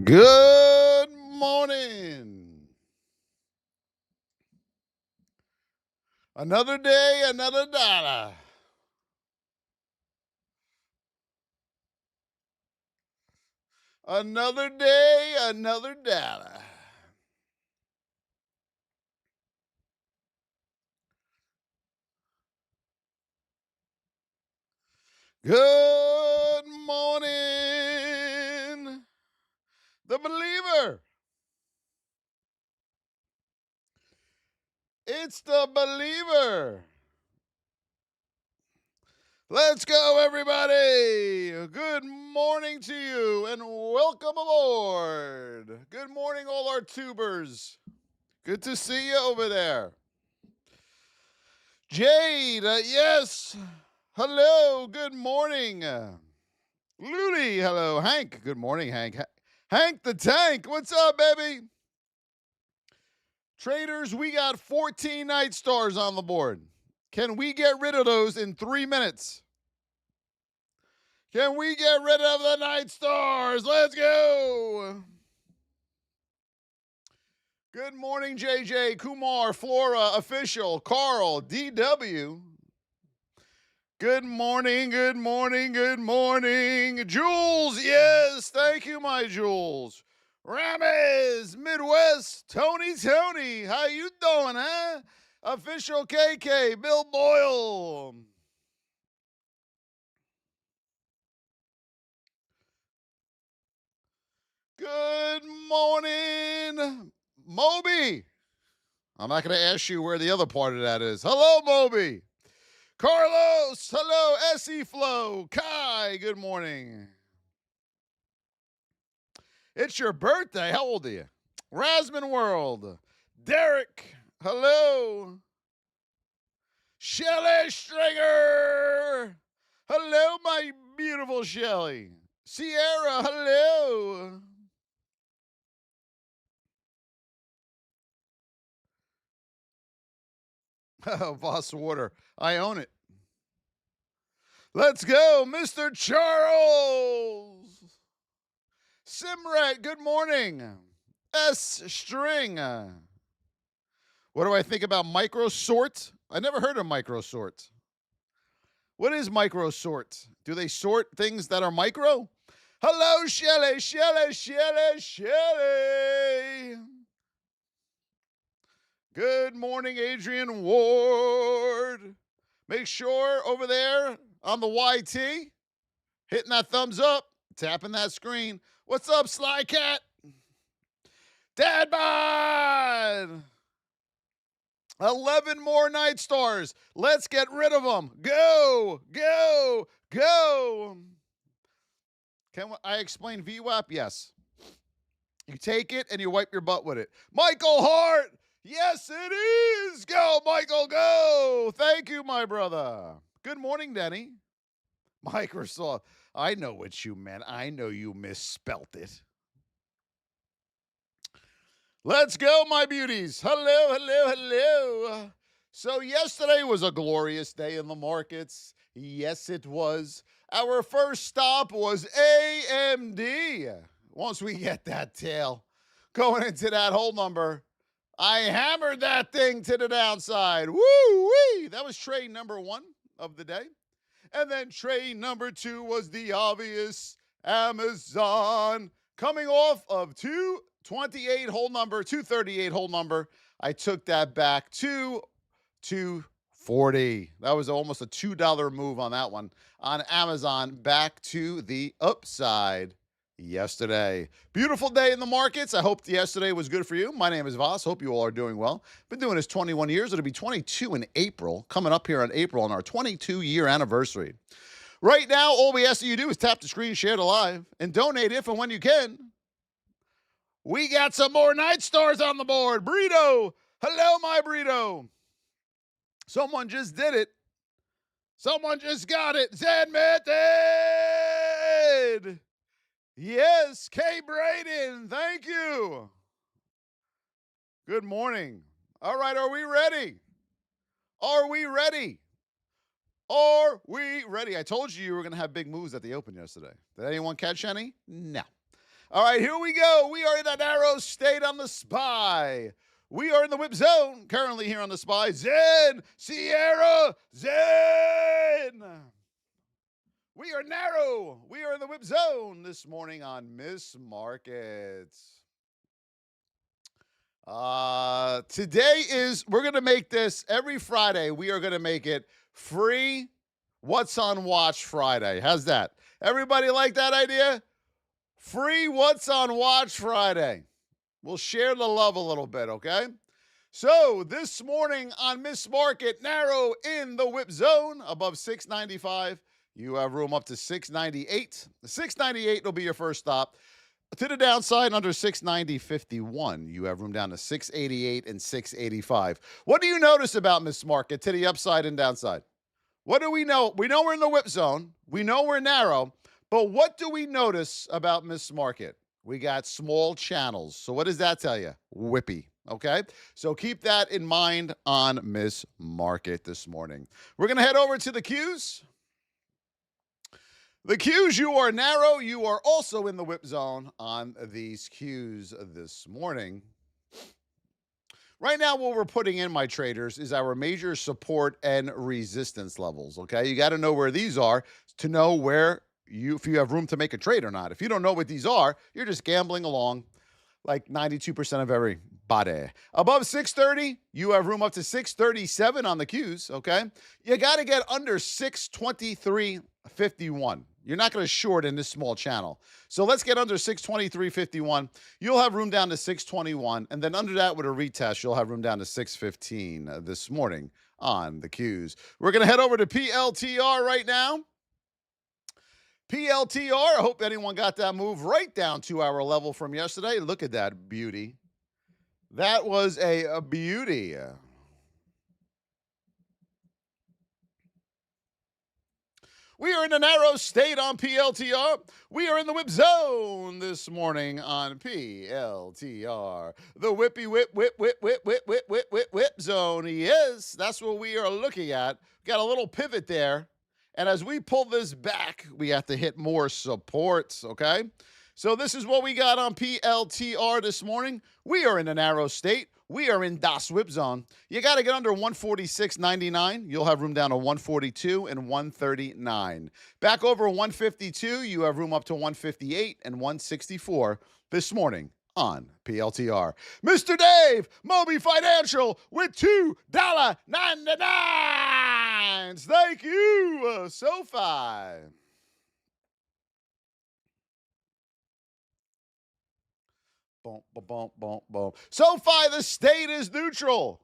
Good morning. Another day, another dollar. Another day, another dollar. Good morning, the believer. It's the believer. Let's go, everybody. Good morning to you and welcome aboard. Good morning, all our tubers. Good to see you over there. Jade, yes. Hello, good morning. Luli, hello. Hank, good morning, Hank. Hank the Tank, what's up, baby? Traders, we got 14 night stars on the board. Can we get rid of those in 3 minutes? Can we get rid of the night stars? Let's go. Good morning, JJ, Kumar, Flora, Official, Carl, DW. Good morning, good morning, good morning. Jules, yes, thank you, my Jules. Rames, Midwest, Tony, how you doing, huh? Official KK, Bill Boyle. Good morning, Moby. I'm not going to ask you where the other part of that is. Hello, Moby. Carlos, hello, SE Flow. Kai, good morning. It's your birthday. How old are you? Rasman World. Derek, hello. Shelly Stringer. Hello, my beautiful Shelly. Sierra, hello. Voss Water. I own it. Let's go, Mr. Charles. Simrat, good morning. S String. What do I think about microsort? I never heard of microsort. What is microsort? Do they sort things that are micro? Hello, Shelly. Good morning, Adrian Ward. Make sure over there on the YT, hitting that thumbs up, tapping that screen. What's up, Sly Cat? Dad bod! 11 more night stars. Let's get rid of them. Go. Can I explain VWAP? Yes. You take it and you wipe your butt with it. Michael Hart. Yes, it is. Go, Michael, go. Thank you, my brother. Good morning, Denny. Microsoft. I know what you meant. I know you misspelt it. Let's go, my beauties. Hello. So yesterday was a glorious day in the markets. Yes, it was. Our first stop was AMD. Once we get that tail going into that whole number, I hammered that thing to the downside. Woo-wee! That was trade number 1 of the day. And then trade number 2 was the obvious Amazon coming off of 238 whole number, 238 whole number. I took that back to 240. That was almost a $2 move on that one on Amazon, back to the upside yesterday. Beautiful day in the markets. I hope yesterday was good for you. My name is Voss. Hope you all are doing well. Been doing this 21 years. It'll be 22 in April, coming up here in April on our 22-year anniversary. Right now, all we ask that you do is tap the screen, share it live, and donate if and when you can. We got some more night stars on the board. Burrito. Hello, my burrito. Someone just did it. Someone just got it. Zen Method. Yes, K. Braden. Thank you. Good morning. All right, are we ready? Are we ready? I told you were going to have big moves at the open yesterday. Did anyone catch any? No. All right, here we go. We are in a narrow state on the SPY. We are in the whip zone currently here on the SPY. Zen, Sierra, Zen. We are narrow. We are in the whip zone this morning on Miss Markets. Today we're going to make this every Friday. We are going to make it free What's on Watch Friday. How's that? Everybody like that idea? Free What's on Watch Friday. We'll share the love a little bit, okay? So this morning on Miss Market, narrow in the whip zone above 695. You have room up to 698. The 698 will be your first stop. To the downside, under 690.51, you have room down to 688 and 685. What do you notice about Miss Market to the upside and downside? What do we know? We know we're in the whip zone. We know we're narrow. But what do we notice about Miss Market? We got small channels. So what does that tell you? Whippy. Okay? So keep that in mind on Miss Market this morning. We're going to head over to the Qs. The Qs, you are narrow. You are also in the whip zone on these Qs this morning. Right now, what we're putting in, my traders, is our major support and resistance levels, okay? You got to know where these are to know where if you have room to make a trade or not. If you don't know what these are, you're just gambling along like 92% of everybody. Above 630, you have room up to 637 on the Qs, okay? You got to get under 623.51. You're not going to short in this small channel. So let's get under 623.51. You'll have room down to 621. And then under that with a retest, you'll have room down to 615 this morning on the Qs. We're going to head over to PLTR right now. PLTR, I hope anyone got that move right down to our level from yesterday. Look at that beauty. That was a beauty. We are in a narrow state on PLTR. We are in the whip zone this morning on PLTR. The whippy whip zone. Yes, that's what we are looking at. Got a little pivot there. And as we pull this back, we have to hit more supports, okay? So this is what we got on PLTR this morning. We are in a narrow state. We are in Das Whip Zone. You got to get under 146.99. You'll have room down to 142 and 139. Back over 152, you have room up to 158 and 164 this morning on PLTR. Mr. Dave, Moby Financial with $2.99. Thank you, SoFi. Boom, boom, boom, boom, boom. SoFi, the state is neutral.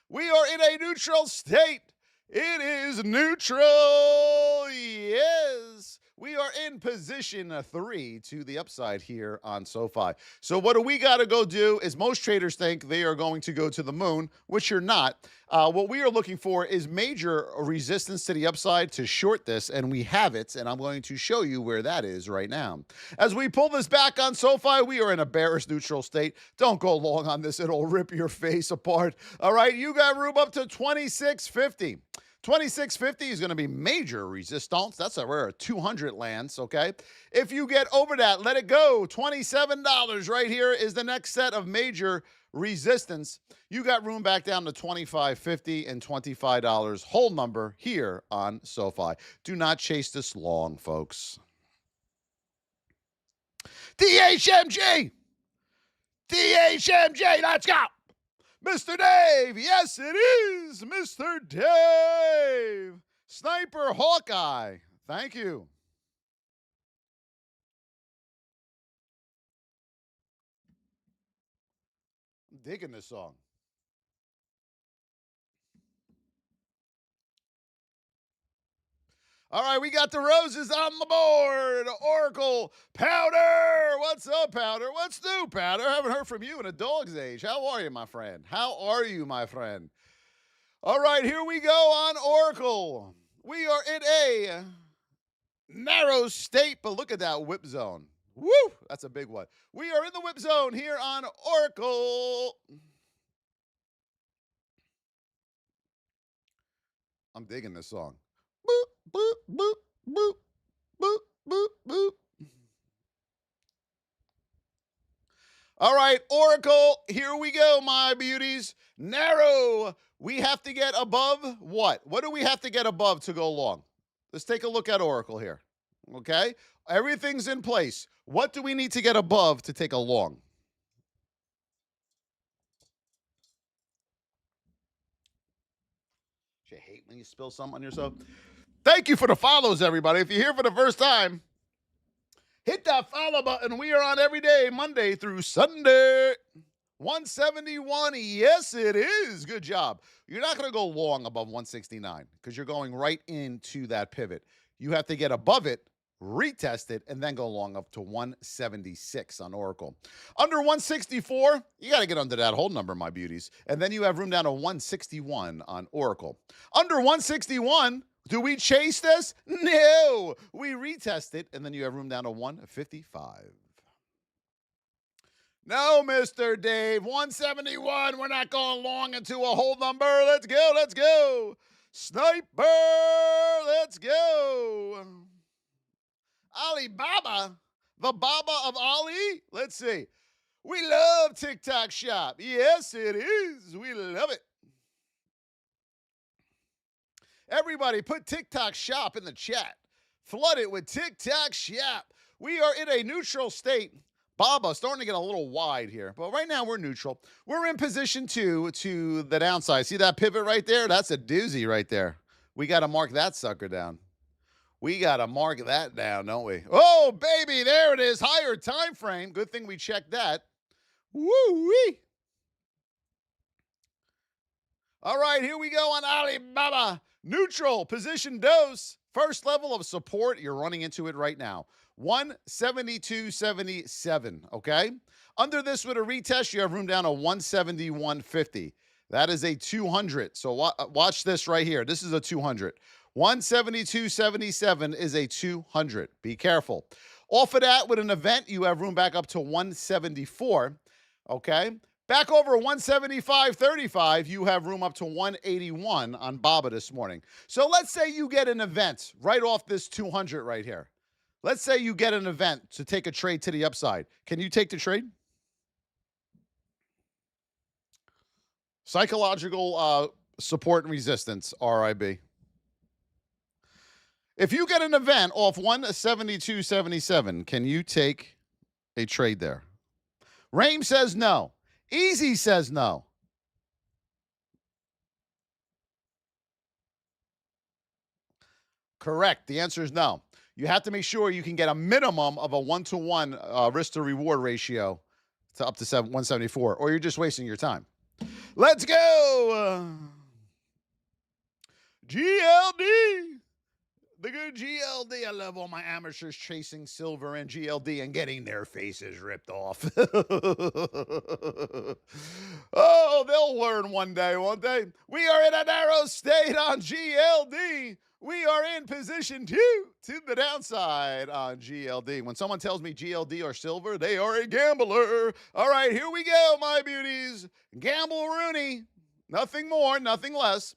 We are in a neutral state. It is neutral. Yes. We are in position 3 to the upside here on SoFi. So what do we got to go do is most traders think they are going to go to the moon, which you're not. What we are looking for is major resistance to the upside to short this, and we have it, and I'm going to show you where that is right now. As we pull this back on SoFi, we are in a bearish neutral state. Don't go long on this. It'll rip your face apart. All right, you got room up to 26.50. 26.50 is going to be major resistance. That's where 200 lands, okay? If you get over that, let it go. $27 right here is the next set of major resistance. You got room back down to $25.50 and $25 whole number here on SoFi. Do not chase this long, folks. DHMG! DHMG, let's go! Mr. Dave, yes, it is Mr. Dave. Sniper Hawkeye, thank you. I'm digging this song. All right, we got the roses on the board. Oracle, Powder. What's up, Powder? What's new, Powder? I haven't heard from you in a dog's age. How are you, my friend? How are you, my friend? All right, here we go on Oracle. We are in a narrow state, but look at that whip zone. Woo! That's a big one. We are in the whip zone here on Oracle. I'm digging this song. Boop, boop, boop, boop, boop, boop, boop. All right, Oracle, here we go, my beauties. Narrow. We have to get above what? What do we have to get above to go long? Let's take a look at Oracle here. Okay? Everything's in place. What do we need to get above to take a long? You hate when you spill something on yourself. Thank you for the follows, everybody. If you're here for the first time, hit that follow button. We are on every day, Monday through Sunday. 171. Yes, it is. Good job. You're not going to go long above 169 because you're going right into that pivot. You have to get above it, retest it, and then go long up to 176 on Oracle. Under 164, you got to get under that whole number, my beauties. And then you have room down to 161 on Oracle. Under 161, do we chase this? No. We retest it, and then you have room down to 155. No, Mr. Dave. 171. We're not going long into a whole number. Let's go. Let's go. Sniper. Let's go. Alibaba. The Baba of Ali. Let's see. We love TikTok Shop. Yes, it is. We love it. Everybody put TikTok Shop in the chat. Flood it with TikTok Shop. We are in a neutral state. Baba starting to get a little wide here, but right now we're neutral. We're in position 2 to the downside. See that pivot right there? That's a doozy right there. We got to mark that sucker down. We got to mark that down, don't we? Oh, baby, there it is. Higher time frame. Good thing we checked that. Woo-wee. All right, here we go on Alibaba. Neutral position dose. First level of support. You're running into it right now. 172.77, okay? Under this with a retest, you have room down to 171.50. That is a 200. So watch this right here. This is a 200. 172.77 is a 200. Be careful. Off of that with an event, you have room back up to 174, okay? Back over 175.35, you have room up to 181 on Baba this morning. So let's say you get an event right off this 200 right here. Let's say you get an event to take a trade to the upside. Can you take the trade? Psychological support and resistance, RIB. If you get an event off 172.77, can you take a trade there? Raim says no. Easy says no. Correct. The answer is no. You have to make sure you can get a minimum of a 1-to-1 risk to reward ratio to up to 174, or you're just wasting your time. Let's go. GLD. The good GLD. I love all my amateurs chasing silver and GLD and getting their faces ripped off. Oh, they'll learn one day, won't they? We are in a narrow state on GLD. We are in position 2 to the downside on GLD. When someone tells me GLD or silver, they are a gambler. All right, here we go, my beauties. Gamble Rooney. Nothing more, nothing less.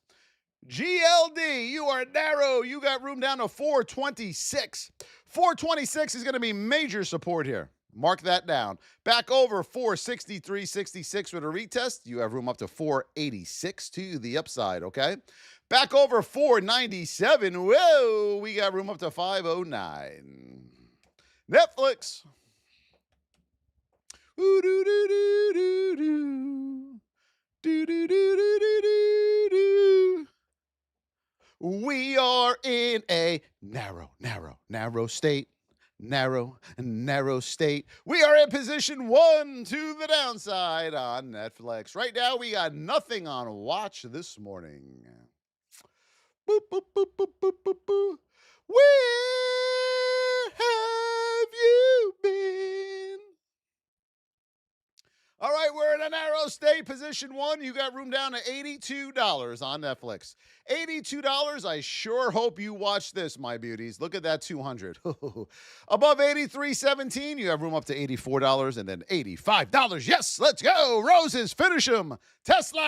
GLD, you are narrow. You got room down to 426. 426 is going to be major support here. Mark that down. Back over 463.66 with a retest. You have room up to 486 to the upside, okay? Back over 497. Whoa, we got room up to 509. Netflix. Ooh, doo, doo, doo, doo, doo. Doo, doo, doo, doo, doo, doo, doo. We are in a narrow state. Narrow state. We are in position 1 to the downside on Netflix. Right now, we got nothing on watch this morning. Boop, boop, boop, boop, boop, boop, boop. Where have you been? All right, we're in a narrow state, position 1. You got room down to $82 on Netflix. $82. I sure hope you watch this, my beauties. Look at that 200. Above $83.17, you have room up to $84 and then $85. Yes, let's go. Roses, finish them. Tesla.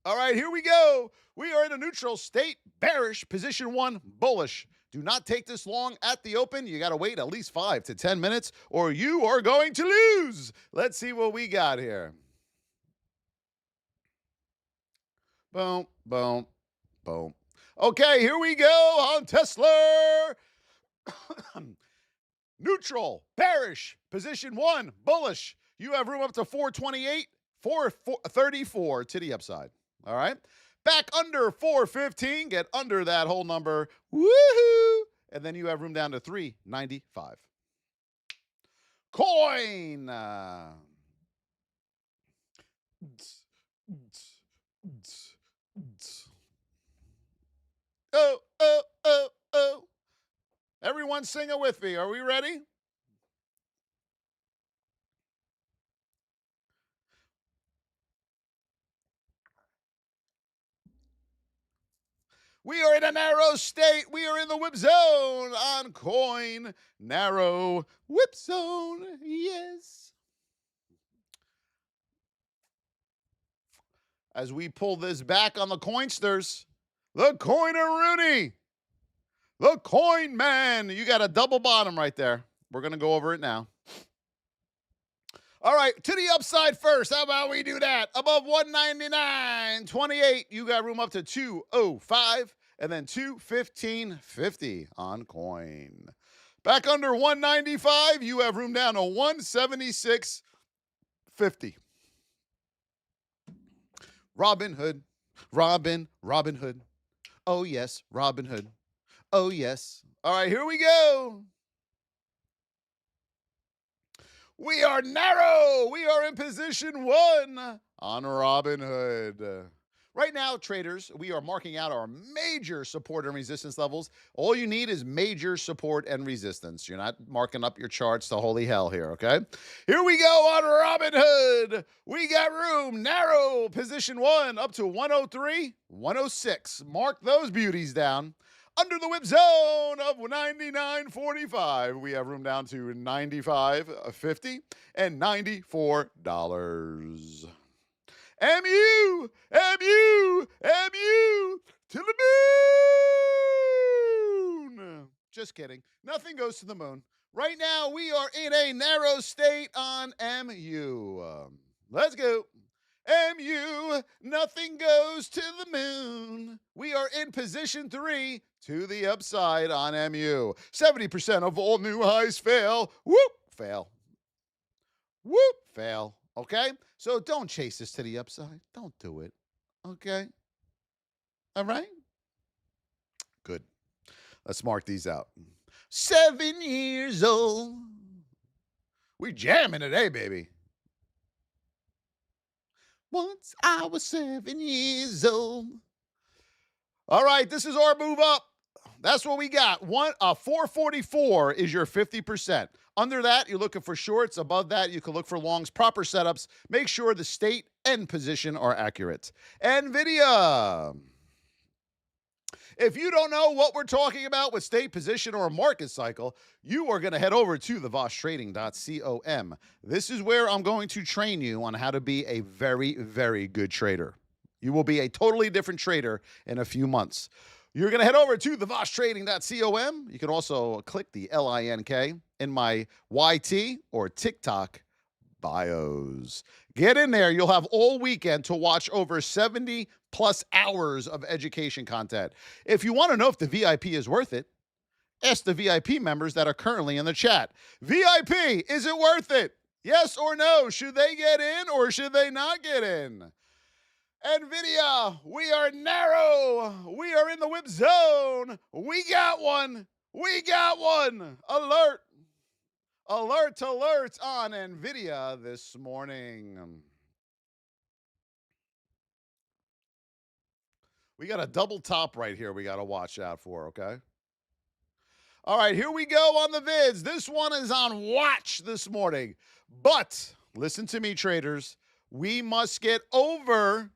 All right, here we go. We are in a neutral state, bearish, position 1, bullish. Do not take this long at the open. You got to wait at least 5 to 10 minutes or you are going to lose. Let's see what we got here. Boom, boom, boom. Okay, here we go on Tesla. Neutral, bearish, position 1, bullish. You have room up to 428, 434 to the upside. All right. Back under 415, get under that whole number. Woohoo! And then you have room down to 395. Coin. Oh, oh, oh, oh. Everyone sing it with me. Are we ready? We are in a narrow state. We are in the whip zone on coin. Narrow whip zone. Yes. As we pull this back on the coinsters, the coiner-Rooney, the coin man. You got a double bottom right there. We're going to go over it now. All right, to the upside first. How about we do that? Above 199.28, you got room up to 205 and then 215.50 on coin. Back under 195, you have room down to 176.50. Robinhood, Robinhood. Oh, yes, Robinhood. Oh, yes. All right, here we go. We are narrow. We are in position 1 on Robinhood. Right now, traders, we are marking out our major support and resistance levels. All you need is major support and resistance. You're not marking up your charts to holy hell here, okay? Here we go on Robinhood. We got room, narrow, position 1 up to 103, 106. Mark those beauties down. Under the whip zone of 99.45, we have room down to 95.50 and $94. MU to the moon. Just kidding. Nothing goes to the moon. Right now, we are in a narrow state on MU. Let's go. MU, nothing goes to the moon. We are in position 3 to the upside on MU. 70% of all new highs fail. Whoop, fail. Whoop, fail. Okay? So don't chase this to the upside. Don't do it. Okay? All right? Good. Let's mark these out. 7 years old. We jamming today, baby. Once I was 7 years old. All right, this is our move up. That's what we got. 444 is your 50%. Under that, you're looking for shorts. Above that, you can look for longs. Proper setups. Make sure the state and position are accurate. Nvidia. If you don't know what we're talking about with state position or a market cycle, you are going to head over to the VossTrading.com. This is where I'm going to train you on how to be a very, very good trader. You will be a totally different trader in a few months. You're going to head over to the VossTrading.com. You can also click the link in my YT or TikTok bios. Get in there. You'll have all weekend to watch over 70 plus hours of education content. If you want to know if the VIP is worth it, ask the VIP members that are currently in the chat. VIP, is it worth it? Yes or no? Should they get in or should they not get in? Nvidia, we are narrow. We are in the whip zone. We got one. We got one. Alert. Alert, alert on Nvidia this morning. We got a double top right here we got to watch out for, okay? All right, here we go on the vids. This one is on watch this morning. But listen to me, traders. We must get over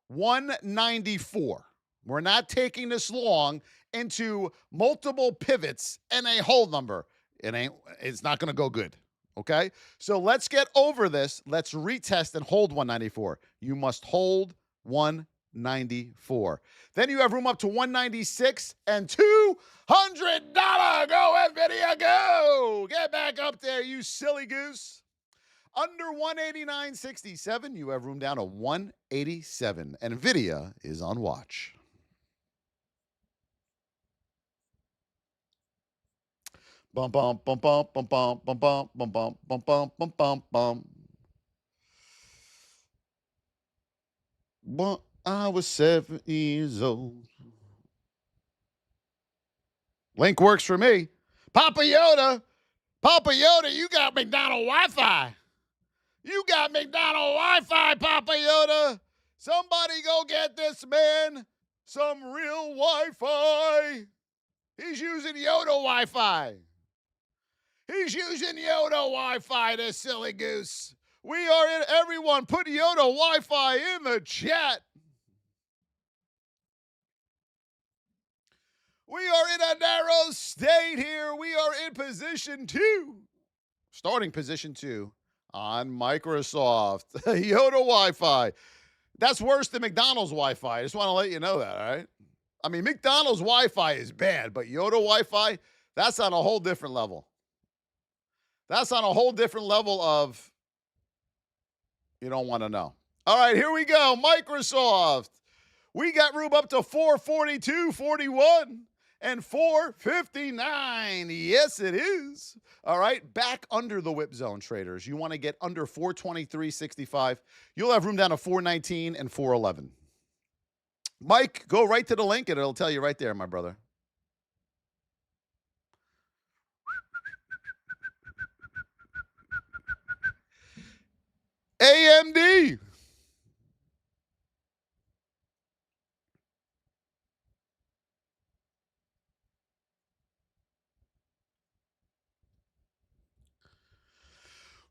194. We're not taking this long into multiple pivots and a whole number. It's not going to go good. Okay? So let's get over this. Let's retest and hold 194. You must hold 194. $294. Then you have room up to $196 and $200. Go, Nvidia, go! Get back up there, you silly goose. Under 189.67, you have room down to 187. And Nvidia is on watch. Bum bum bum bum bum bum bum bum bum bum bum bum bum bum bum. When I was 7 years old. Link works for me. Papa Yoda, you got McDonald Wi-Fi. You got McDonald Wi-Fi, Papa Yoda. Somebody go get this man some real Wi-Fi. He's using Yoda Wi-Fi. He's using Yoda Wi-Fi, this silly goose. We are in, everyone, put Yoda Wi-Fi in the chat. We are in a narrow state here. We are in position 2. Starting position 2 on Microsoft. Yoda Wi-Fi. That's worse than McDonald's Wi-Fi. I just want to let you know that, all right? I mean, McDonald's Wi-Fi is bad, but Yoda Wi-Fi, that's on a whole different level. That's on a whole different level of you don't want to know. All right, here we go. Microsoft. We got room up to 442.41 and 459. Yes, it is. All right, back under the whip zone, traders. You want to get under 423.65. You'll have room down to 419 and 411. Mike, go right to the link and it'll tell you right there, my brother. AMD.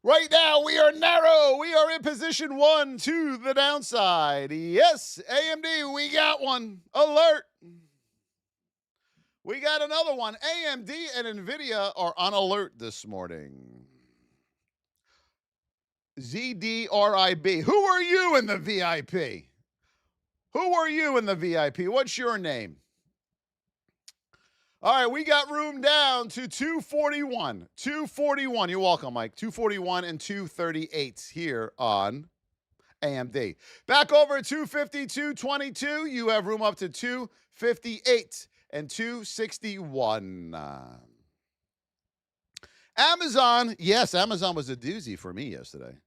Right now, we are narrow. We are in position 1 to the downside. Yes, AMD, we got one. Alert. We got another one. AMD and Nvidia are on alert this morning. ZDRIB. Who are you in the VIP? Who are you in the VIP? What's your name? All right, we got room down to 241. 241. You're welcome, Mike. 241 and 238 here on AMD. Back over at 252.22. You have room up to 258 and 261. Amazon. Yes, Amazon was a doozy for me yesterday.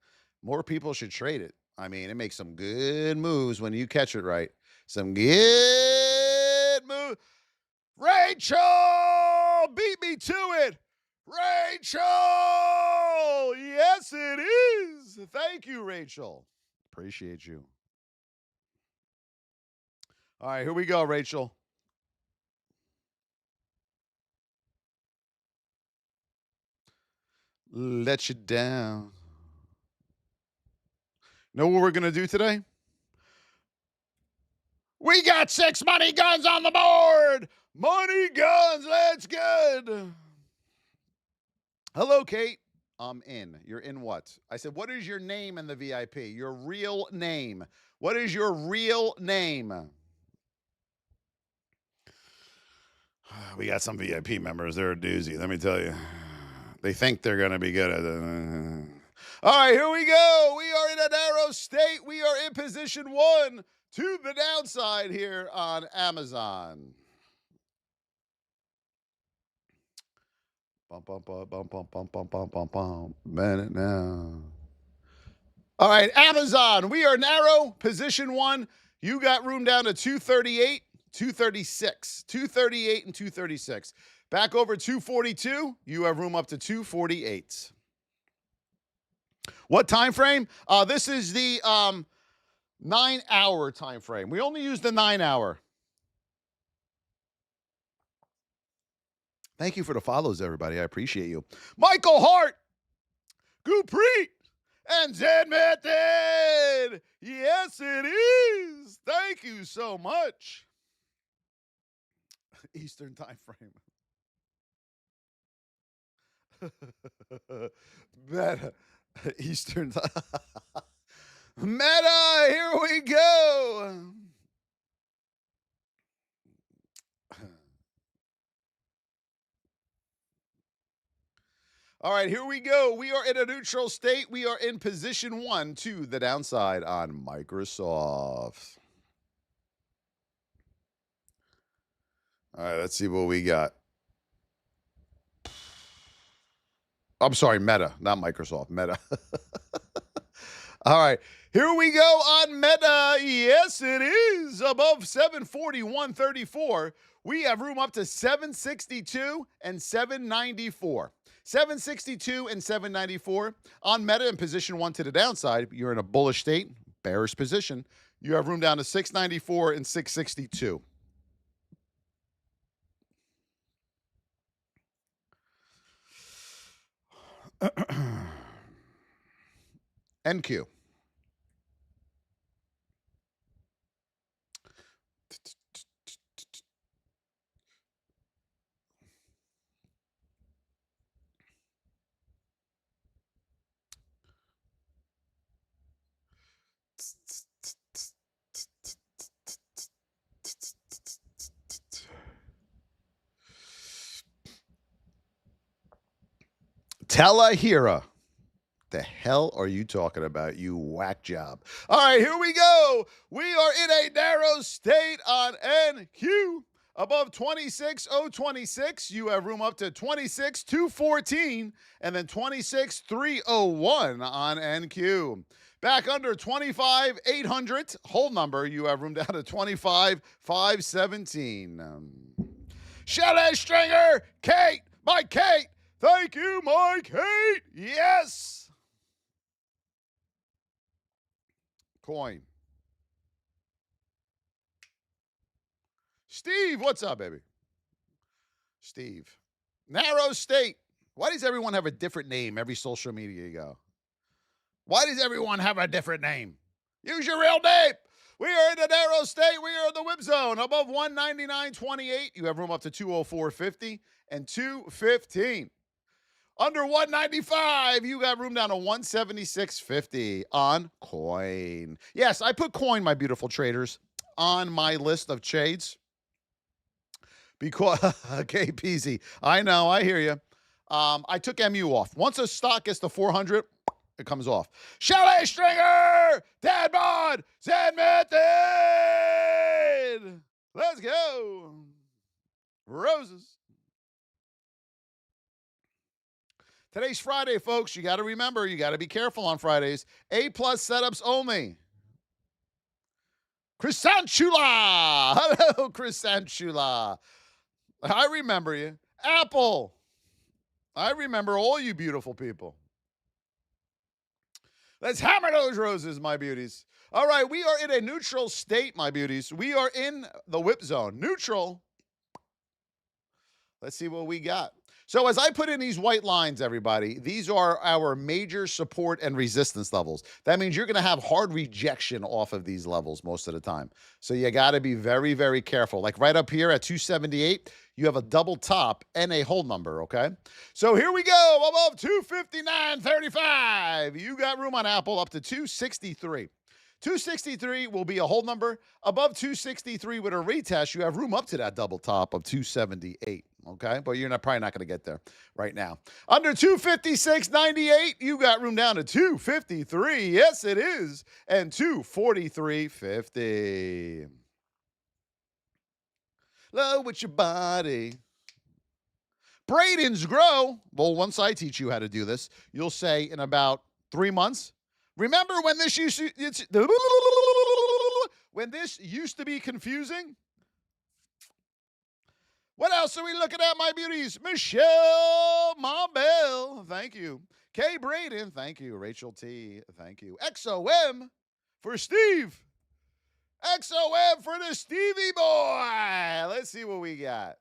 More people should trade it. I mean, it makes some good moves when you catch it right. Some good moves. Rachel, beat me to it. Rachel, yes, it is. Thank you, Rachel. Appreciate you. All right, here we go, Rachel. Let you down. Know what we're going to do today? We got 6 money guns on the board. Money guns, let's good. Hello, Kate. I'm in. You're in what? I said, what is your name in the VIP? Your real name. What is your real name? We got some VIP members. They're a doozy, let me tell you. They think they're going to be good at it. All right, here we go. We are in a narrow state. We are in position 1 to the downside here on Amazon. Bum, bum, bum, bum, bum, bum, bum, bum, bum, bum. Minute now. All right, Amazon. We are narrow, position 1. You got room down to 238, 236. 238 and 236. Back over 242. You have room up to 248. What time frame? This is the 9-hour time frame. We only use the 9-hour. Thank you for the follows, everybody. I appreciate you. Michael Hart, Guprit, and Zed Method. Yes, it is. Thank you so much. Eastern time frame. Meta. Eastern time. Meta, here we go. All right, here we go. We are in a neutral state. We are in position 1 to the downside on Microsoft. All right, let's see what we got. I'm sorry, Meta, not Microsoft, Meta. All right, here we go on Meta. Yes, it is above 741.34. We have room up to 762 and 794. 762 and 794 on Meta in position 1 to the downside. You're in a bullish state, bearish position. You have room down to 694 and 662. NQ. Telahira. The hell are you talking about, you whack job? All right, here we go. We are in a narrow state on NQ. Above 26,026, you have room up to 26,214 and then 26,301 on NQ. Back under 25,800, hold number, you have room down to 25,517. Chalet Stringer, Kate, my Kate. Thank you, my Kate. Yes. Coin. Steve, what's up, baby? Steve. Narrow state. Why does everyone have a different name every social media you go? Why does everyone have a different name? Use your real name. We are in a narrow state. We are in the whip zone. Above 199.28, you have room up to 204.50 and 215. Under 195, you got room down to 176.50 on Coin. Yes, I put Coin, my beautiful traders, on my list of trades. Because, okay, peasy. I know, I hear you. I took MU off. Once a stock gets to 400, it comes off. Chalet Stringer, Dad Bod, Zen Method. Let's go. Roses. Today's Friday, folks. You got to remember, you got to be careful on Fridays. A-plus setups only. Chrysanchula. Hello, Chrysanchula. I remember you. Apple. I remember all you beautiful people. Let's hammer those roses, my beauties. All right, we are in a neutral state, my beauties. We are in the whip zone. Neutral. Let's see what we got. So as I put in these white lines, everybody, these are our major support and resistance levels. That means you're going to have hard rejection off of these levels most of the time. So you got to be very, very careful. Like right up here at 278, you have a double top and a hold number, okay? So here we go, above 259.35. You got room on Apple up to 263. 263 will be a hold number. Above 263 with a retest, you have room up to that double top of 278. Okay, but you're probably not going to get there right now. Under 256.98, you got room down to 253. Yes, it is. And 243.50. Low with your body. Braden's grow. Well, once I teach you how to do this, you'll say in about 3 months, remember when this used to, be confusing? What else are we looking at, my beauties? Michelle Marbell, thank you. Kay Braden, thank you. Rachel T, thank you. XOM for Steve. XOM for the Stevie boy. Let's see what we got.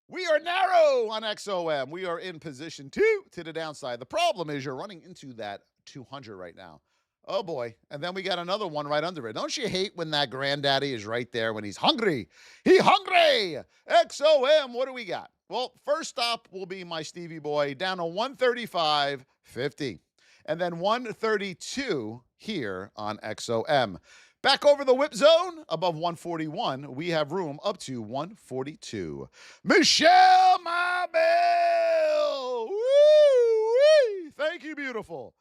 We are narrow on XOM. We are in position 2 to the downside. The problem is you're running into that 200 right now. Oh, boy. And then we got another one right under it. Don't you hate when that granddaddy is right there when he's hungry? He hungry! XOM, what do we got? Well, first stop will be my Stevie boy down to 135.50. And then 132 here on XOM. Back over the whip zone, above 141, we have room up to 142. Michelle Mabel! Woo-wee! Thank you, beautiful.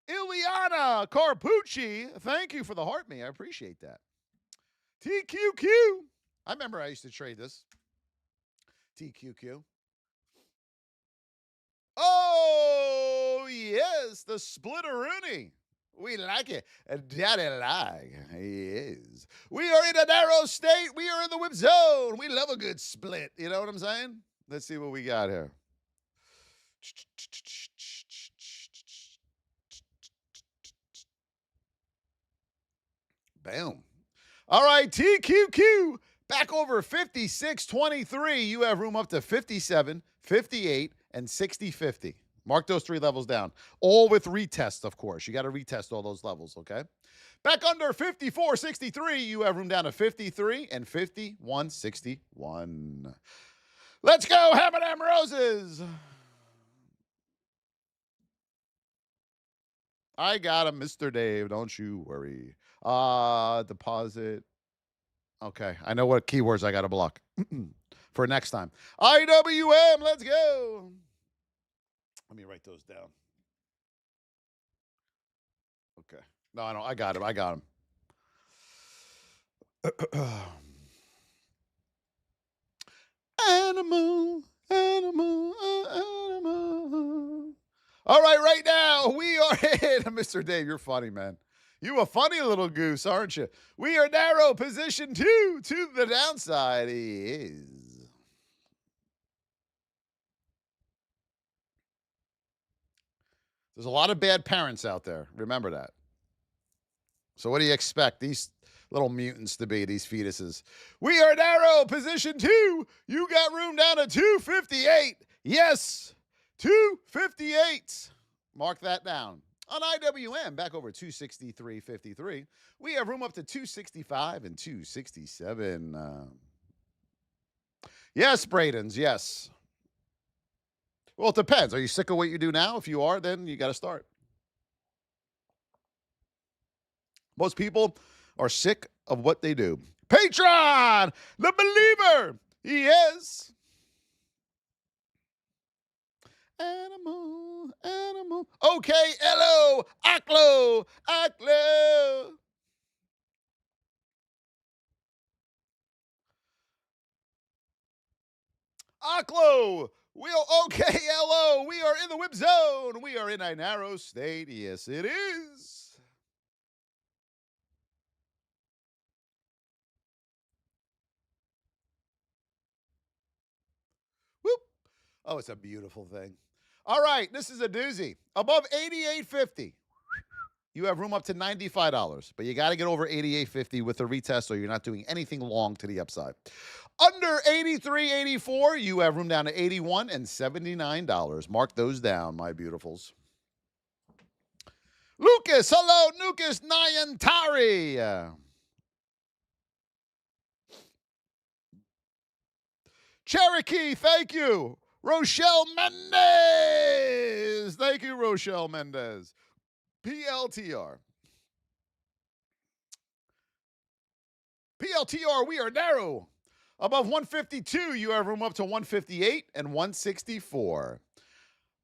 Ileana Carpucci, thank you for the heart me. I appreciate that. TQQ. I remember I used to trade this. TQQ. Oh, yes, the splitteroonie. We like it. Daddy like. He is. We are in a narrow state. We are in the whip zone. We love a good split. You know what I'm saying? Let's see what we got here. Boom. All right, TQQ. Back over 56.23. You have room up to 57, 58, and 60.50. Mark those three levels down. All with retest, of course. You got to retest all those levels, okay? Back under 54.63, you have room down to 53 and 51.61. Let's go, hammer them roses. I got him, Mr. Dave. Don't you worry. Deposit. Okay, I know what keywords I got to block for next time. IWM, let's go. Let me write those down. Okay. No, I don't. I got him. Animal. All right now, we are in. Mr. Dave, you're funny, man. You a funny little goose, aren't you? We are narrow position 2 to the downside. He is. There's a lot of bad parents out there. Remember that. So what do you expect these little mutants to be, these fetuses? We are narrow position 2. You got room down to 258. Yes, 258. Mark that down. On IWM, back over 263.53. We have room up to 265 and 267. Yes, Bradens, yes. Well, it depends. Are you sick of what you do now? If you are, then you got to start. Most people are sick of what they do. Patron, the believer, he is. Animal. Okay, hello, Aklo. Aklo. Okay, hello. We are in the whip zone. We are in a narrow state. Yes, it is. Whoop. Oh, it's a beautiful thing. All right, this is a doozy. Above 88.50. You have room up to $95, but you got to get over 88.50 with a retest, or you're not doing anything long to the upside. Under 83.84, you have room down to $81 and $79. Mark those down, my beautifuls. Lucas, hello, Lucas Nayantari. Cherokee, thank you. Rochelle Mendez. Thank you, Rochelle Mendez. PLTR. PLTR, we are narrow. Above 152, you have room up to 158 and 164.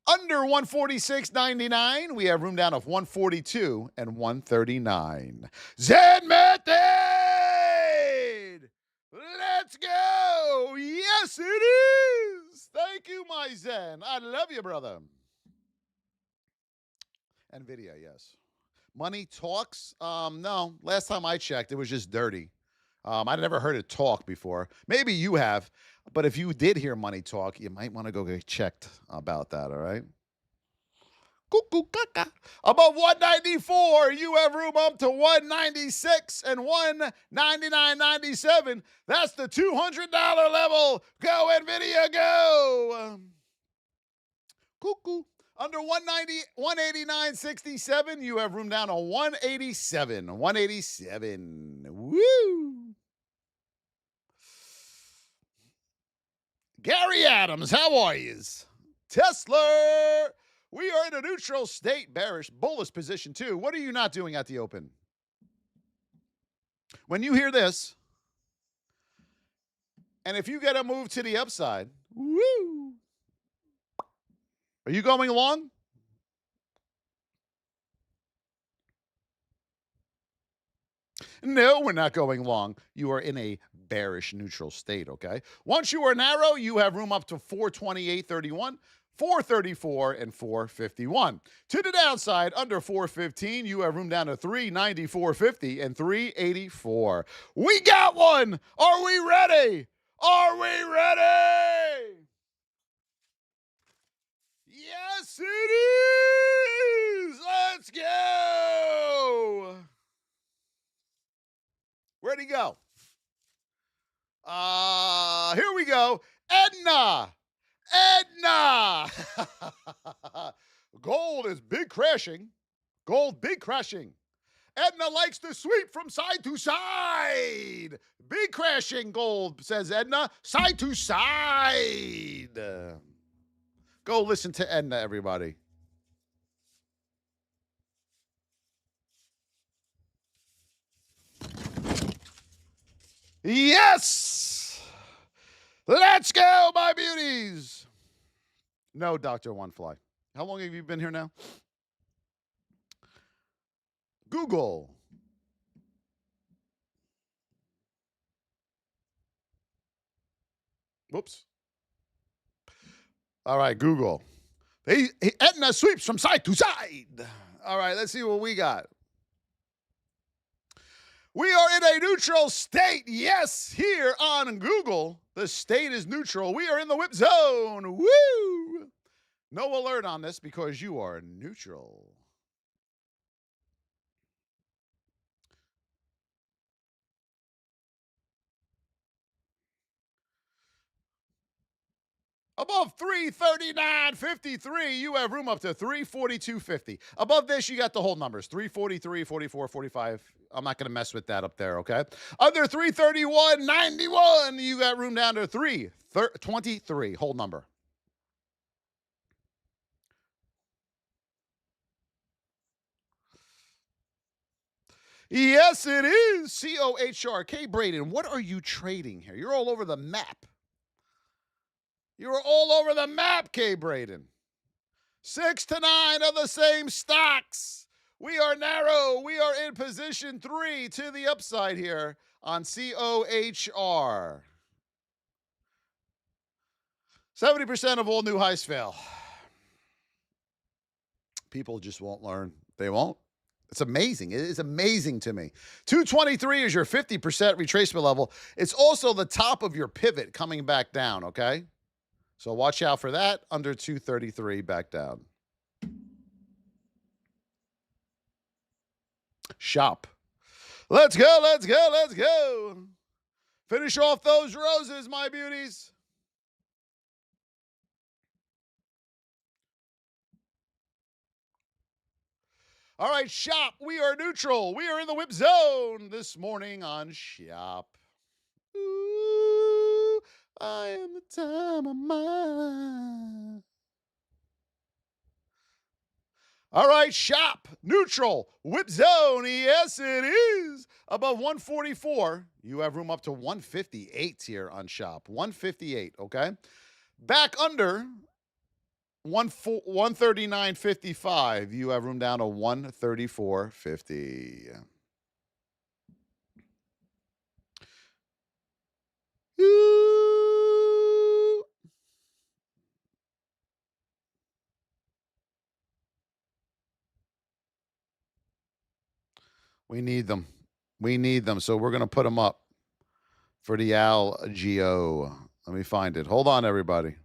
Under 146.99, we have room down of 142 and 139. Zen Method! Let's go! Yes, it is! Thank you, my Zen. I love you, brother. Nvidia, yes. Money talks? No. Last time I checked, it was just dirty. I'd never heard it talk before. Maybe you have, but if you did hear money talk, you might want to go get checked about that, all right? Cuckoo caca. Above 194, you have room up to 196 and 199.97. That's the $200 level. Go, Nvidia, go. Cuckoo. Under 189.67, you have room down to 187. 187. Woo! Gary Adams, how are yous? Tesla, we are in a neutral state, bearish, bullish position too. What are you not doing at the open? when you hear this, and if you get a move to the upside, woo, are you going long? No, we're not going long. You are in a bearish neutral state, okay? Once you are narrow, you have room up to 428.31, 434, and 451. To the downside, under 415, you have room down to 394.50 and 384. We got one! Are we ready? Are we ready? Yes, it is! Let's go! Where'd he go? Here we go. Edna. Gold is big crashing. Gold big crashing. Edna likes to sweep from side to side. Big crashing gold, says Edna. Side to side. Go listen to Edna, everybody. Yes! Let's go, my beauties! No, Dr. One Fly. How long have you been here now? Google. Whoops. All right, Google. Edna sweeps from side to side. All right, let's see what we got. We are in a neutral state. Yes, here on Google, the state is neutral. We are in the whip zone. Woo! No alert on this because you are neutral. Above 339.53, you have room up to 342.50. Above this, you got the whole numbers, 343, 44, 45. I'm not going to mess with that up there, okay? Under 331.91, you got room down to 323, whole number. Yes, it is. COHRK. Braden, what are you trading here? You're all over the map. You're all over the map, K. Braden. 6 to 9 of the same stocks. We are narrow. We are in position 3 to the upside here on COHR. 70% of all new highs fail. People just won't learn. They won't. It's amazing. It is amazing to me. 223 is your 50% retracement level. It's also the top of your pivot coming back down, okay? So watch out for that. Under 233, back down. Shop. Let's go, let's go, let's go. Finish off those roses, my beauties. All right, Shop. We are neutral. We are in the whip zone this morning on Shop. Ooh, I am the time of my. All right, Shop. Neutral. Whip zone. Yes, it is. Above 144. You have room up to 158 here on Shop. 158, okay? Back under 139.55. You have room down to 134.50. We need them. We need them. So we're going to put them up for the Algo. Let me find it. Hold on, everybody.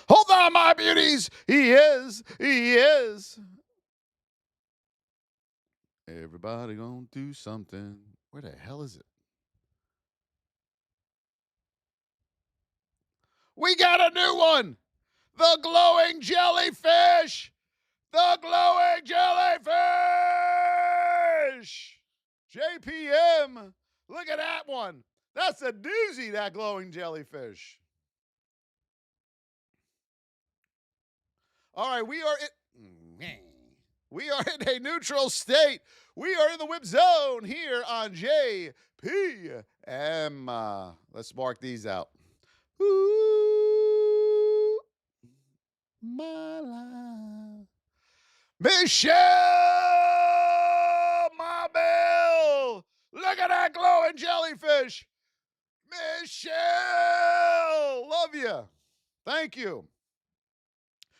Hold on, my beauties. He is. He is. Everybody gonna do something. Where the hell is it? We got a new one. The glowing jellyfish. The glowing jellyfish. JPM. Look at that one. That's a doozy, that glowing jellyfish. All right, we are in a neutral state. We are in the whip zone here on JPM. Let's mark these out. Ooh, my life. Michelle Mabel! Look at that glowing jellyfish. Michelle! Love you. Thank you.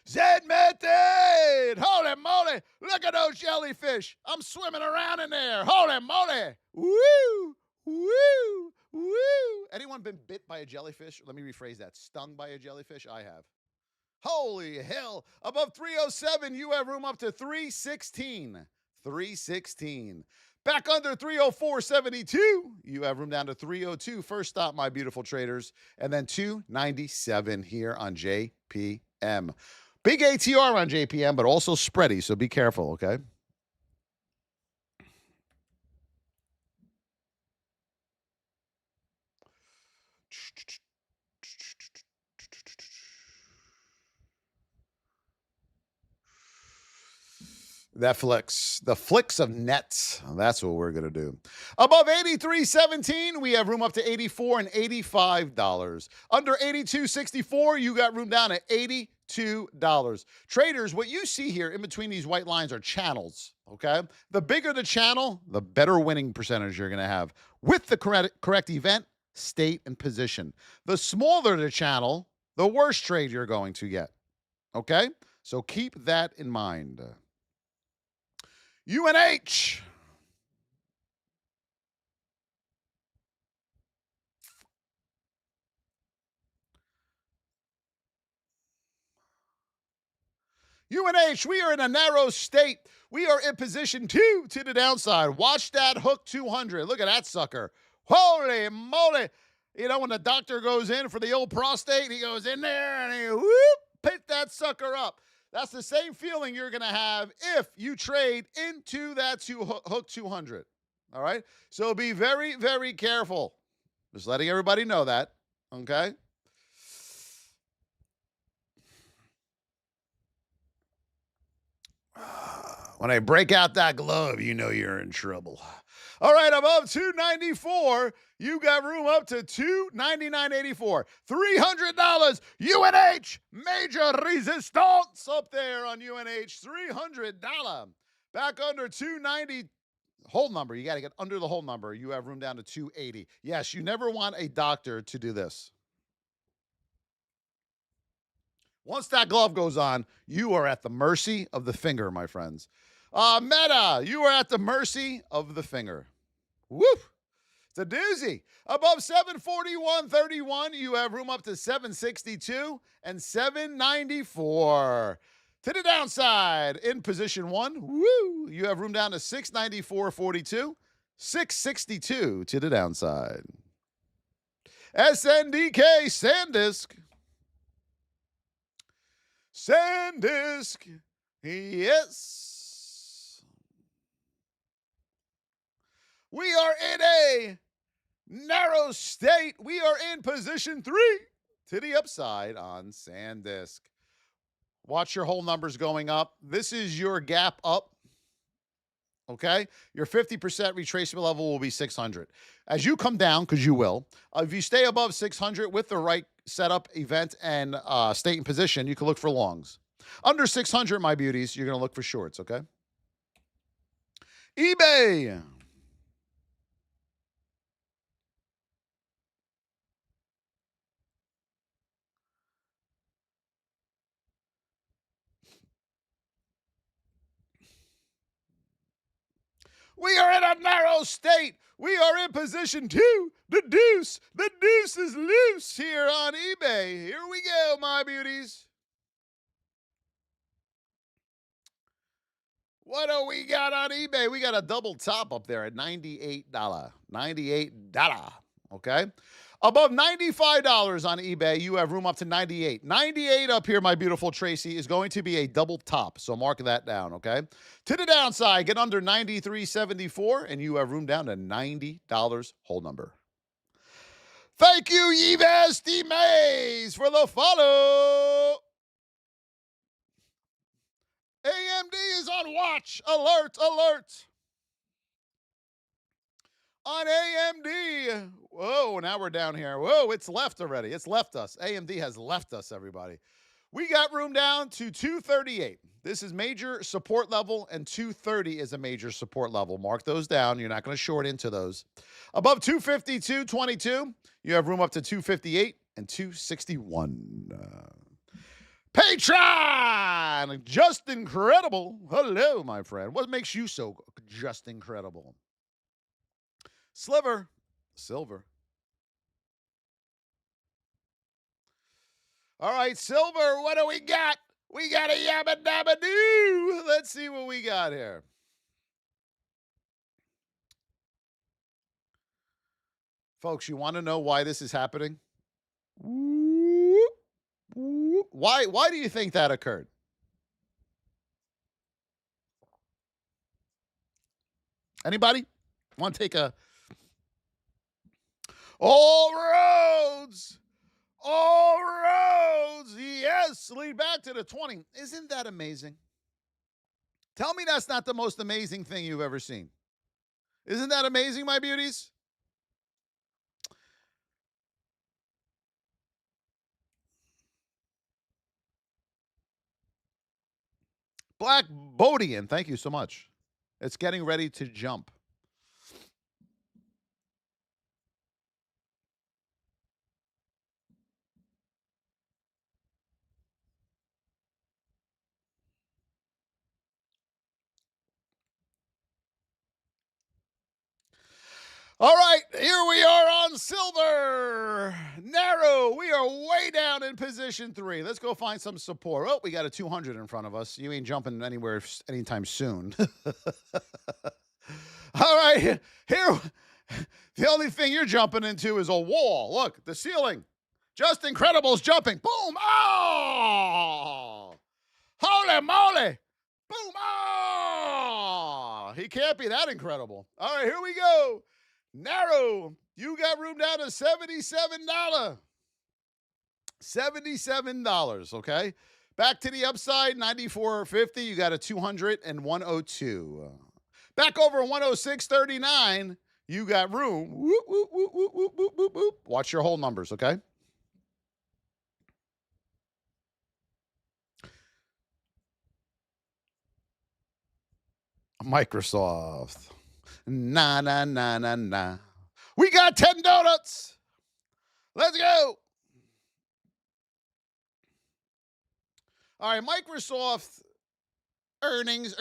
Zed Method! Holy moly! Look at those jellyfish. I'm swimming around in there. Holy moly! Woo! Woo! Woo! Anyone been bit by a jellyfish? Let me rephrase that. Stung by a jellyfish? I have. Holy hell. Above 307, you have room up to 316. 316. Back under 304.72, you have room down to 302. First stop, my beautiful traders. And then 297 here on JPM. Big ATR on JPM, but also spready, so be careful, okay? That flicks, the flicks of nets. That's what we're going to do. Above 83.17, we have room up to $84 and $85. Under 82.64, you got room down at $82. Traders, what you see here in between these white lines are channels, okay? The bigger the channel, the better winning percentage you're going to have with the correct event, state, and position. The smaller the channel, the worse trade you're going to get, okay? So keep that in mind. UNH. UNH, we are in a narrow state. We are in position 2 to the downside. Watch that hook 200. Look at that sucker. Holy moly. You know, when the doctor goes in for the old prostate, he goes in there and he whoop, pick that sucker up. That's the same feeling you're going to have if you trade into that hook 200. All right? So be very, very careful. Just letting everybody know that. Okay? When I break out that glove, you know you're in trouble. All right, above 294, you got room up to 299.84. $300 UNH, major resistance up there on UNH, $300. Back under 290, whole number. You got to get under the whole number. You have room down to 280. Yes, you never want a doctor to do this. Once that glove goes on, you are at the mercy of the finger, my friends. Meta, you are at the mercy of the finger. Whoop. It's a doozy. Above 741.31, you have room up to 762 and 794. To the downside, in position 1, woo, you have room down to 694.42, 662 to the downside. SNDK, SanDisk. SanDisk, yes. We are in a narrow state. We are in position 3 to the upside on SanDisk. Watch your whole numbers going up. This is your gap up. Okay? Your 50% retracement level will be 600. As you come down, because you will, if you stay above 600 with the right setup, event, and state and position, you can look for longs. Under 600, my beauties, you're going to look for shorts, okay? eBay. We are in a narrow state. We are in position 2. The deuce is loose here on eBay. Here we go, my beauties. What do we got on eBay? We got a double top up there at $98. $98. Okay? Above $95 on eBay, you have room up to 98. 98 up here, my beautiful Tracy, is going to be a double top. So mark that down, okay? To the downside, get under 93.74, and you have room down to $90 whole number. Thank you, Yves D. Mays, for the follow. AMD is on watch. Alert, alert. on AMD. Whoa, now we're down here. Whoa, it's left already. It's left us. AMD has left us, everybody. We got room down to 238. This is major support level, and 230 is a major support level. Mark those down. You're not going to short into those. Above 252.22, you have room up to 258 and 261. Patron! Just incredible. Hello, my friend. What makes you so just incredible? Silver. All right, silver, what do we got? We got a yabba dabba doo. Let's see what we got here. Folks, you want to know why this is happening? Why do you think that occurred? Anybody want to take a... All roads, yes, lead back to the 20. Isn't that amazing? Tell me that's not the most amazing thing you've ever seen. Isn't that amazing, my beauties? Black Bodian, thank you so much. It's getting ready to jump. All right, here we are on silver. Narrow. We are way down in position 3. Let's go find some support. Oh, we got a 200 in front of us. You ain't jumping anywhere anytime soon. All right, here. The only thing you're jumping into is a wall. Look, the ceiling. Just Incredible's jumping. Boom. Oh! Holy moly. Boom. Oh! He can't be that incredible. All right, here we go. Narrow, you got room down to $77. $77, okay? Back to the upside, 94.50. You got a 200 and 102. Back over 106.39. You got room. Whoop, whoop, whoop, whoop, whoop, whoop, whoop, whoop. Watch your whole numbers, okay? Microsoft. Nah. We got 10 donuts. Let's go. All right, Microsoft earnings.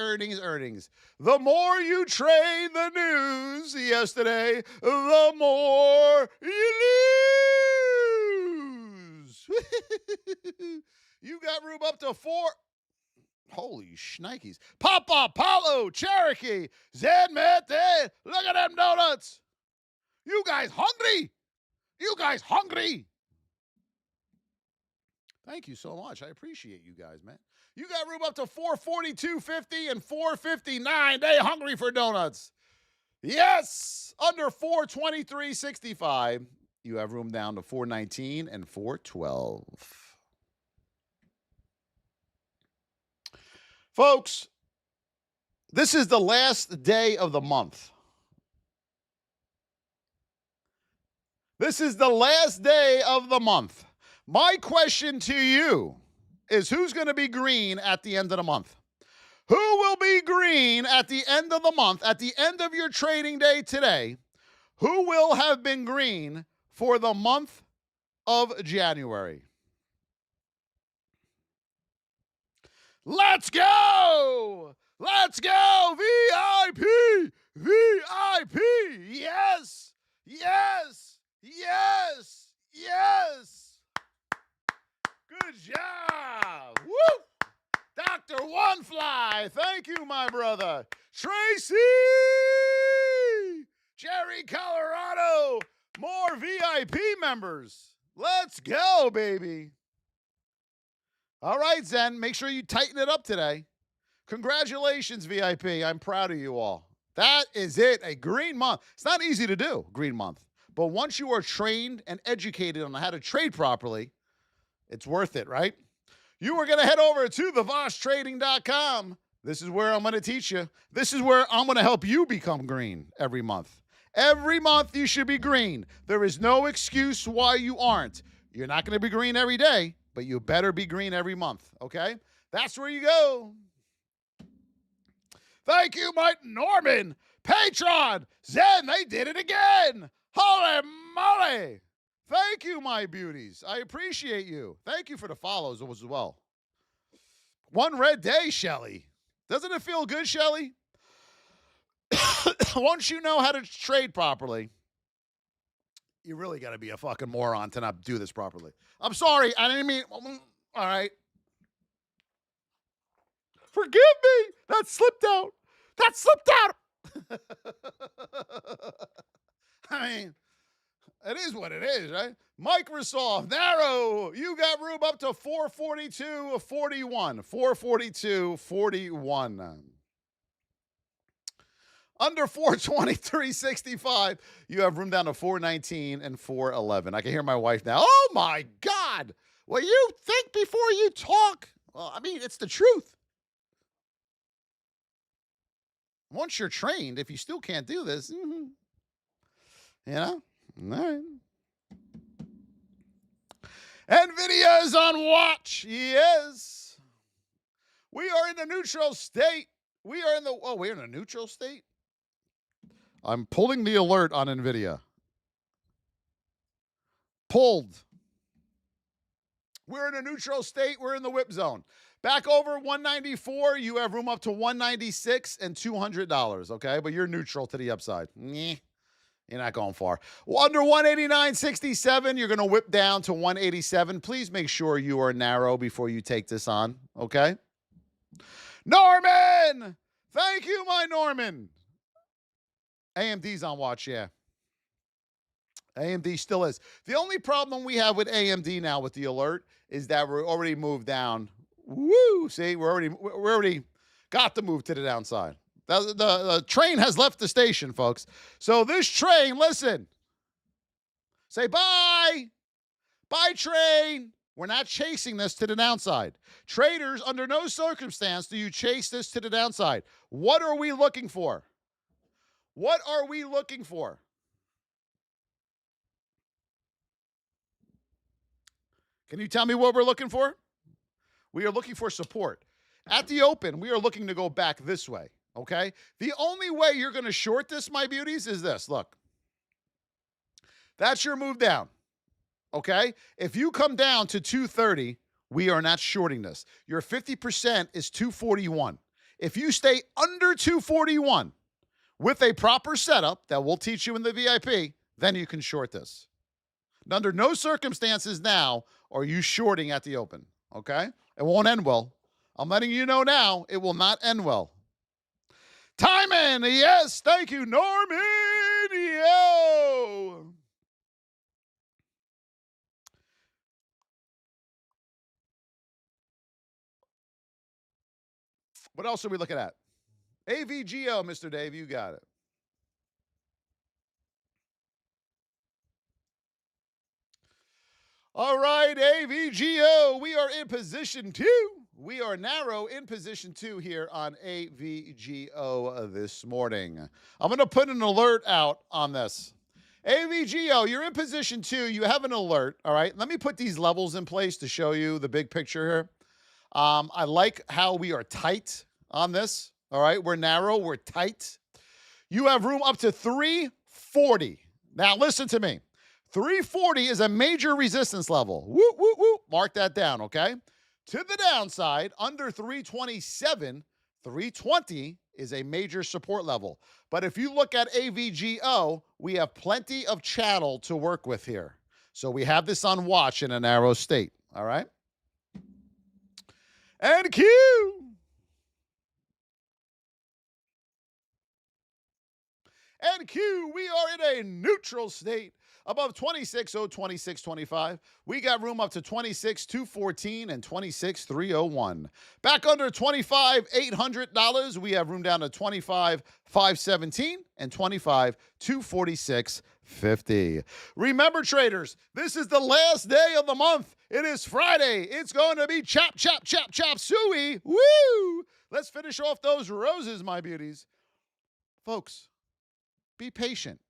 The more you trade the news yesterday, the more you lose. You got room up to 4. Holy shnikes. Papa, Paulo, Cherokee, Zedmete. Look at them donuts. You guys hungry? Thank you so much. I appreciate you guys, man. You got room up to 442.50 and 459. They hungry for donuts. Yes. Under 423.65. You have room down to 419 and 412. Folks, this is the last day of the month. My question to you is, who's going to be green at the end of the month? Who will be green at the end of the month, at the end of your trading day today? Who will have been green for the month of January? Let's go! VIP! Yes! Good job! Woo! Dr. One Fly, thank you, my brother. Tracy! Jerry, Colorado, more VIP members. Let's go, baby. All right, Zen, make sure you tighten it up today. Congratulations, VIP. I'm proud of you all. That is it, a green month. It's not easy to do, green month. But once you are trained and educated on how to trade properly, it's worth it, right? You are going to head over to thevosstrading.com. This is where I'm going to teach you. This is where I'm going to help you become green every month. Every month you should be green. There is no excuse why you aren't. You're not going to be green every day, but you better be green every month, okay? That's where you go. Thank you, Mike Norman. Patron. Zen, they did it again. Holy moly. Thank you, my beauties. I appreciate you. Thank you for the follows as well. One red day, Shelly. Doesn't it feel good, Shelly? Once you know how to trade properly, you really got to be a fucking moron to not do this properly. I'm sorry. I didn't mean... All right. Forgive me. That slipped out. I mean, it is what it is, right? Microsoft, narrow. You got room up to 442.41. 442.41. Under 423.65, you have room down to 419 and 411. I can hear my wife now. Oh, my God. Well, you think before you talk. Well, I mean, it's the truth. Once you're trained, if you still can't do this, you know, all right. Nvidia is on watch. Yes. We are in a neutral state. We're in a neutral state? I'm pulling the alert on Nvidia. Pulled. We're in a neutral state. We're in the whip zone. Back over 194, you have room up to 196 and $200, okay? But you're neutral to the upside. You're not going far. Well, under 189.67, you're going to whip down to 187. Please make sure you are narrow before you take this on, okay? Norman! Thank you, my Norman. AMD's on watch, yeah. AMD still is. The only problem we have with AMD now with the alert is that we're already moved down. Woo! See, we're already got the move to the downside. The train has left the station, folks. So this train, listen. Say bye. Bye, train. We're not chasing this to the downside. Traders, under no circumstance do you chase this to the downside. What are we looking for? What are we looking for? Can you tell me what we're looking for? We are looking for support. At the open, we are looking to go back this way, okay? The only way you're going to short this, my beauties, is this. Look. That's your move down, okay? If you come down to 230, we are not shorting this. Your 50% is 241. If you stay under 241 with a proper setup that we'll teach you in the VIP, then you can short this. Under no circumstances now are you shorting at the open, okay? It won't end well. I'm letting you know now, it will not end well. Timon, yes, thank you, Norman, yo. What else are we looking at? AVGO, Mr. Dave, you got it. All right, AVGO, we are in position 2. We are narrow in position 2 here on AVGO this morning. I'm going to put an alert out on this. AVGO, you're in position 2. You have an alert, all right? Let me put these levels in place to show you the big picture here. I like how we are tight on this, all right? We're narrow, we're tight. You have room up to 340. Now, listen to me. 340 is a major resistance level. Woo, woo, woo. Mark that down, okay? To the downside, under 327, 320 is a major support level. But if you look at AVGO, we have plenty of channel to work with here. So we have this on watch in a narrow state, all right? And Q. And Q, we are in a neutral state. Above 26.0, 26.25. We got room up to 26.214 and 26.301. Back under $25,800. We have room down to 25.517 and 25.246.50. Remember, traders, this is the last day of the month. It is Friday. It's going to be chop, chop, chop, chop, suey. Woo! Let's finish off those roses, my beauties. Folks, be patient.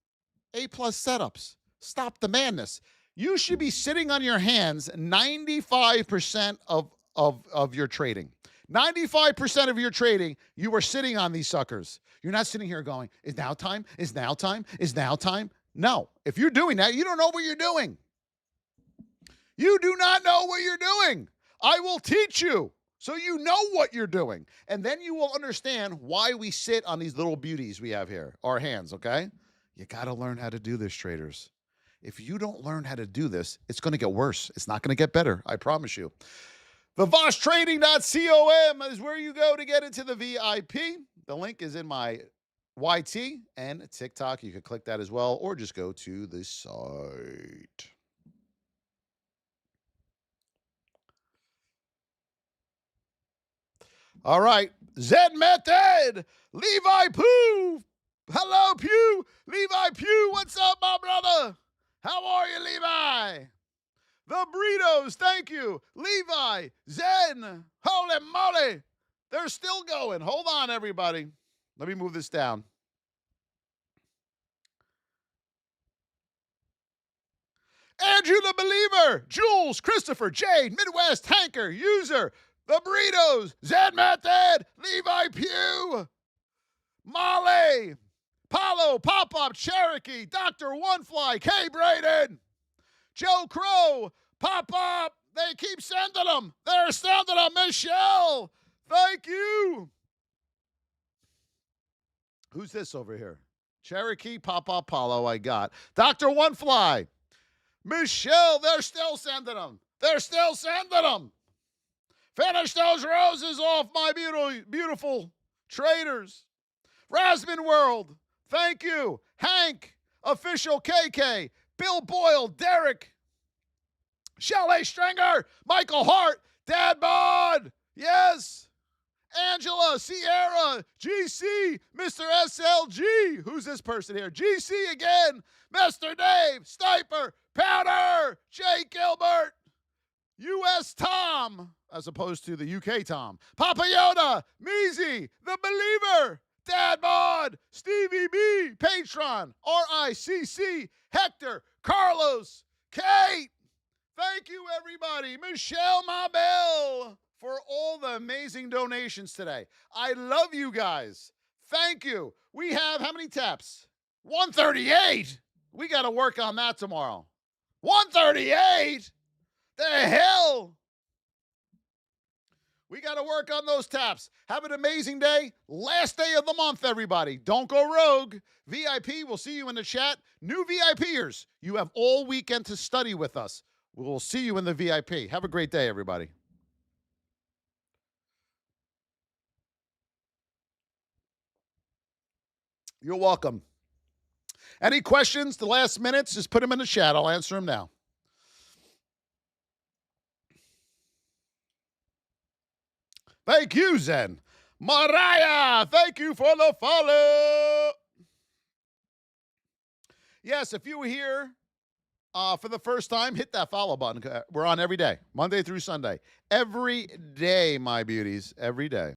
A-plus setups. Stop the madness. You should be sitting on your hands 95% of your trading. 95% of your trading, you are sitting on these suckers. You're not sitting here going, is now time? Is now time? Is now time? No. If you're doing that, you don't know what you're doing. You do not know what you're doing. I will teach you so you know what you're doing. And then you will understand why we sit on these little beauties we have here, our hands, okay? You got to learn how to do this, traders. If you don't learn how to do this, it's going to get worse. It's not going to get better. I promise you. The VossTrading.com is where you go to get into the VIP. The link is in my YT and TikTok. You can click that as well, or just go to the site. All right. Zen Method. Levi Pooh. Hello, Pew. Levi Pew. What's up, my brother? How are you, Levi? The Burritos, thank you. Levi, Zen, holy moly. They're still going. Hold on, everybody. Let me move this down. Andrew the Believer, Jules, Christopher, Jade, Midwest, Hanker, User, The Burritos, Zen Method, Levi Pugh, Molly, Paulo, Pop-Up, Cherokee, Dr. Onefly, K. Braden, Joe Crow, Pop-Up. They keep sending them. They're sending them. Michelle, thank you. Who's this over here? Cherokee, Pop-Up, Paulo, I got. Dr. Onefly, Michelle, they're still sending them. They're still sending them. Finish those roses off, my beautiful traders. Rasmin World, thank you. Hank, Official KK, Bill Boyle, Derek, Chalet Stringer, Michael Hart, Dad Bod, yes, Angela, Sierra, GC, Mr. SLG, who's this person here? GC again, Mr. Dave, Stiper, Powder, Jay Gilbert, US Tom, as opposed to the UK Tom, Papa Yoda, Measy, The Believer, Dad Bod, Stevie B, Patron, RICC, Hector, Carlos, Kate. Thank you, everybody. Michelle Mabel for all the amazing donations today. I love you guys. Thank you. We have how many taps? 138. We got to work on that tomorrow. 138? The hell? We got to work on those taps. Have an amazing day. Last day of the month, everybody. Don't go rogue. VIP, we'll see you in the chat. New VIPers, you have all weekend to study with us. We'll see you in the VIP. Have a great day, everybody. You're welcome. Any questions the last minutes, just put them in the chat. I'll answer them now. Thank you, Zen. Mariah, thank you for the follow. Yes, if you were here for the first time, hit that follow button. We're on every day, Monday through Sunday. Every day, my beauties, every day.